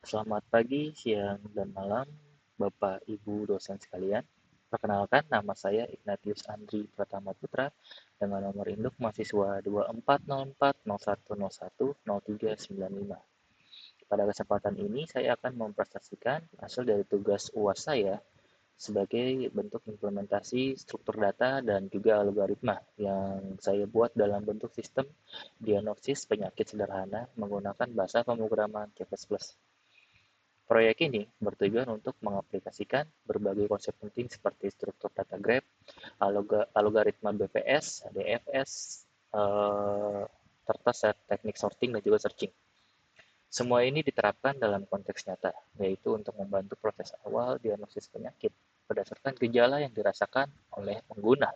Selamat pagi, siang, dan malam, Bapak, Ibu, dosen sekalian. Perkenalkan, nama saya Ignatius Andri Pratama Putra dengan nomor induk mahasiswa 240401010395. Pada kesempatan ini, saya akan mempresentasikan hasil dari tugas UAS saya sebagai bentuk implementasi struktur data dan juga algoritma yang saya buat dalam bentuk sistem diagnosis penyakit sederhana menggunakan bahasa pemrograman C++. Proyek ini bertujuan untuk mengaplikasikan berbagai konsep penting seperti struktur data graph, algoritma BPS, DFS, serta set teknik sorting dan juga searching. Semua ini diterapkan dalam konteks nyata, yaitu untuk membantu proses awal diagnosis penyakit berdasarkan gejala yang dirasakan oleh pengguna.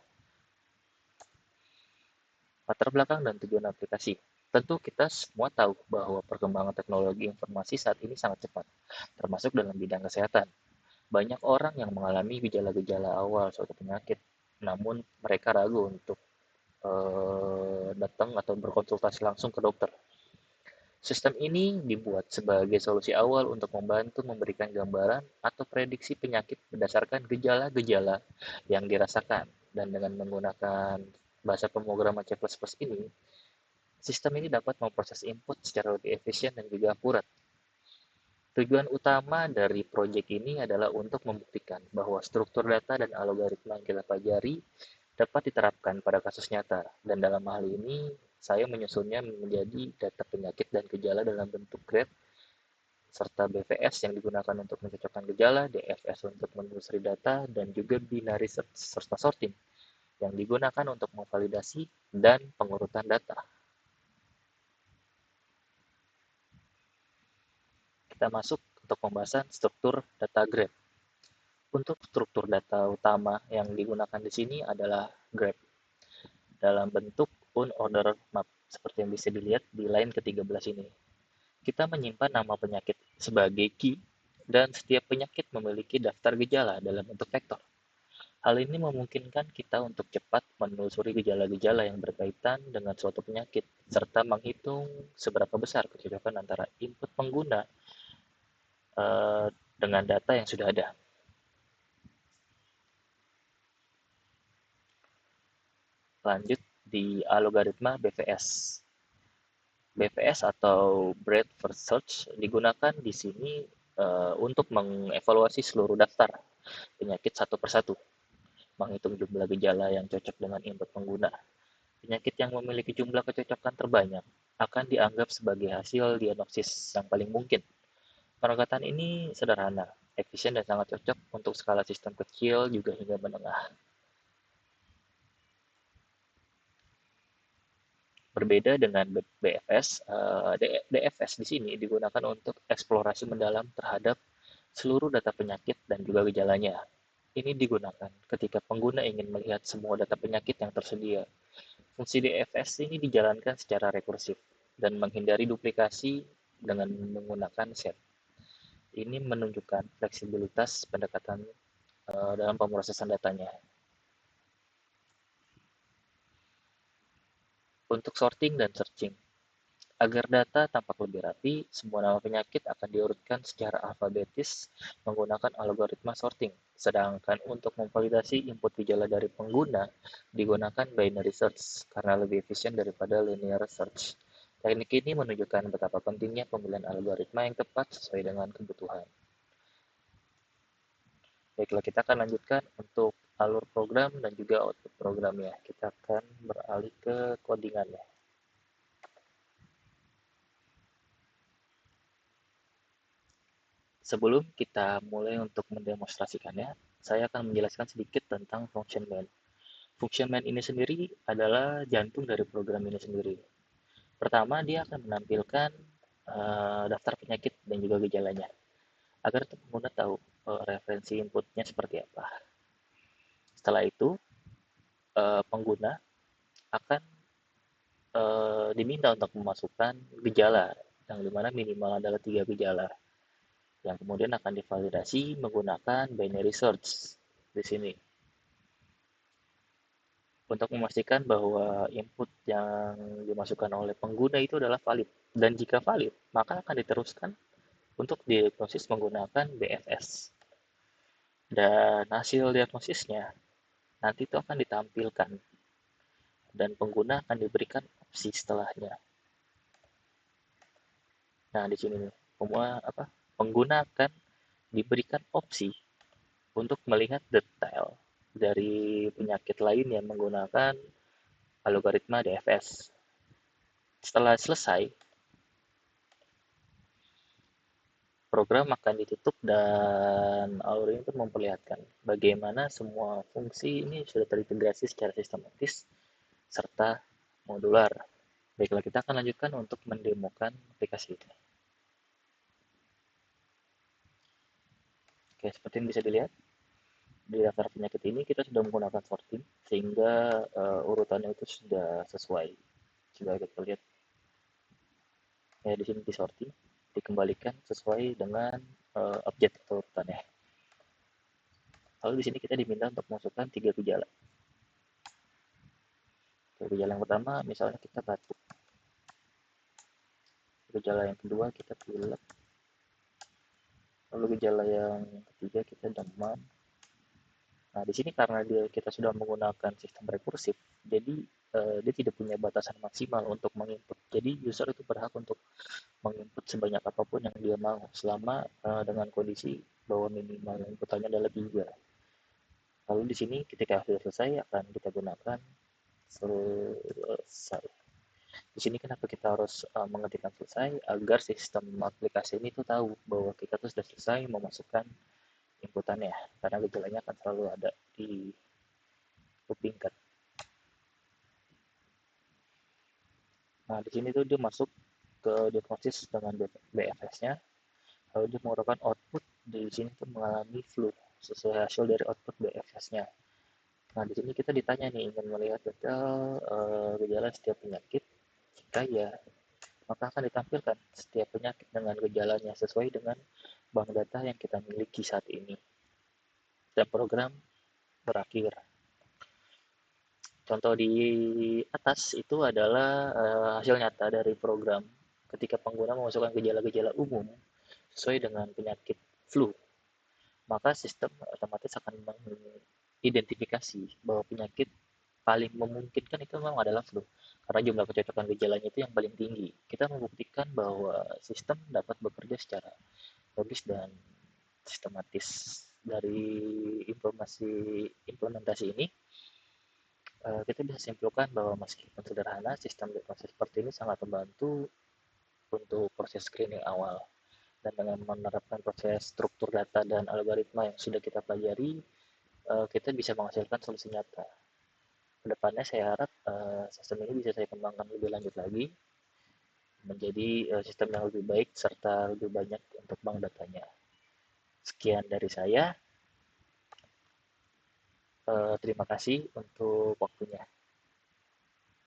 Latar belakang dan tujuan aplikasi. Tentu kita semua tahu bahwa perkembangan teknologi informasi saat ini sangat cepat, termasuk dalam bidang kesehatan. Banyak orang yang mengalami gejala-gejala awal suatu penyakit, namun mereka ragu untuk datang atau berkonsultasi langsung ke dokter. Sistem ini dibuat sebagai solusi awal untuk membantu memberikan gambaran atau prediksi penyakit berdasarkan gejala-gejala yang dirasakan. Dan dengan menggunakan bahasa pemrograman C++ ini, sistem ini dapat memproses input secara lebih efisien dan juga akurat. Tujuan utama dari proyek ini adalah untuk membuktikan bahwa struktur data dan algoritma yang kita pelajari dapat diterapkan pada kasus nyata, dan dalam hal ini saya menyusunnya menjadi data penyakit dan gejala dalam bentuk graph, serta BVS yang digunakan untuk mencocokkan gejala, DFS untuk menelusuri data, dan juga binary search serta sorting yang digunakan untuk memvalidasi dan pengurutan data. Kita masuk untuk pembahasan struktur data graph. Untuk struktur data utama yang digunakan di sini adalah graph dalam bentuk unordered map, seperti yang bisa dilihat di line ke-13 ini. Kita menyimpan nama penyakit sebagai key, dan setiap penyakit memiliki daftar gejala dalam bentuk vektor. Hal ini memungkinkan kita untuk cepat menelusuri gejala-gejala yang berkaitan dengan suatu penyakit, serta menghitung seberapa besar kecocokan antara input pengguna dengan data yang sudah ada. Lanjut di algoritma BVS. BVS atau Breadth First Search digunakan di sini untuk mengevaluasi seluruh daftar penyakit satu persatu, menghitung jumlah gejala yang cocok dengan input pengguna. Penyakit yang memiliki jumlah kecocokan terbanyak akan dianggap sebagai hasil diagnosis yang paling mungkin. Pendekatan ini sederhana, efisien, dan sangat cocok untuk skala sistem kecil juga hingga menengah. Berbeda dengan BFS, DFS di sini digunakan untuk eksplorasi mendalam terhadap seluruh data penyakit dan juga gejalanya. Ini digunakan ketika pengguna ingin melihat semua data penyakit yang tersedia. Fungsi DFS ini dijalankan secara rekursif dan menghindari duplikasi dengan menggunakan set. Ini menunjukkan fleksibilitas pendekatan dalam pemrosesan datanya. Untuk sorting dan searching, agar data tampak lebih rapi, semua nama penyakit akan diurutkan secara alfabetis menggunakan algoritma sorting. Sedangkan untuk memvalidasi input gejala dari pengguna, digunakan binary search karena lebih efisien daripada linear search. Teknik ini menunjukkan betapa pentingnya pemilihan algoritma yang tepat sesuai dengan kebutuhan. Baiklah, kita akan lanjutkan untuk alur program dan juga output programnya. Kita akan beralih ke codingannya. Sebelum kita mulai untuk mendemonstrasikannya, saya akan menjelaskan sedikit tentang function main. Function main ini sendiri adalah jantung dari program ini sendiri. Pertama, dia akan menampilkan daftar penyakit dan juga gejalanya, agar pengguna tahu referensi inputnya seperti apa. Setelah itu, pengguna akan diminta untuk memasukkan gejala, yang dimana minimal adalah 3 gejala, yang kemudian akan divalidasi menggunakan binary search di sini untuk memastikan bahwa input yang dimasukkan oleh pengguna itu adalah valid. Dan jika valid, maka akan diteruskan untuk diagnosis menggunakan BFS. Dan hasil diagnosisnya nanti itu akan ditampilkan dan pengguna akan diberikan opsi setelahnya. Nah, di sini nih, pengguna akan diberikan opsi untuk melihat detail dari penyakit lain yang menggunakan algoritma DFS. Setelah selesai, program akan ditutup dan algoritma itu memperlihatkan bagaimana semua fungsi ini sudah terintegrasi secara sistematis serta modular. Baiklah, kita akan lanjutkan untuk mendemokan aplikasi ini. Oke, seperti yang bisa dilihat, di daftar penyakit ini kita sudah menggunakan sorting, sehingga urutannya itu sudah sesuai. Sudah kita lihat, ya di sini di sorting, dikembalikan sesuai dengan objek atau urutannya. Lalu di sini kita diminta untuk masukkan 3 gejala. Gejala yang pertama, misalnya kita batuk. Gejala yang kedua, kita pilek. Lalu gejala yang ketiga, kita demam. Nah, di sini karena kita sudah menggunakan sistem rekursif, jadi dia tidak punya batasan maksimal untuk menginput. Jadi user itu berhak untuk menginput sebanyak apapun yang dia mau, selama dengan kondisi bahwa minimal inputannya adalah 3. Lalu di sini ketika sudah selesai akan kita gunakan selesai. Di sini kenapa kita harus mengetikkan selesai agar sistem aplikasi ini tuh tahu bahwa kita tuh sudah selesai memasukkan inputannya, karena gejalanya akan selalu ada di kupingkan. Nah, di sini tuh dia masuk ke diagnosis dengan BFS-nya, lalu dia mengeluarkan output di sini tuh mengalami flu sesuai hasil dari output BFS-nya. Nah, di sini kita ditanya nih ingin melihat detail gejala setiap penyakit. Jika ya, maka akan ditampilkan setiap penyakit dengan gejalanya sesuai dengan bank data yang kita miliki saat ini. Dan program berakhir. Contoh di atas itu adalah hasil nyata dari program ketika pengguna memasukkan gejala-gejala umum sesuai dengan penyakit flu, maka sistem otomatis akan mengidentifikasi bahwa penyakit paling memungkinkan itu memang adalah flu, karena jumlah kecocokan gejalanya itu yang paling tinggi. Kita membuktikan bahwa sistem dapat bekerja secara logis dan sistematis. Dari informasi implementasi ini, kita bisa simpulkan bahwa meskipun sederhana, sistem diagnosis seperti ini sangat membantu untuk proses screening awal. Dan dengan menerapkan proses struktur data dan algoritma yang sudah kita pelajari, kita bisa menghasilkan solusi nyata. Kedepannya saya harap sistem ini bisa saya kembangkan lebih lanjut lagi, menjadi sistem yang lebih baik serta lebih banyak untuk bank datanya. Sekian dari saya, terima kasih untuk waktunya.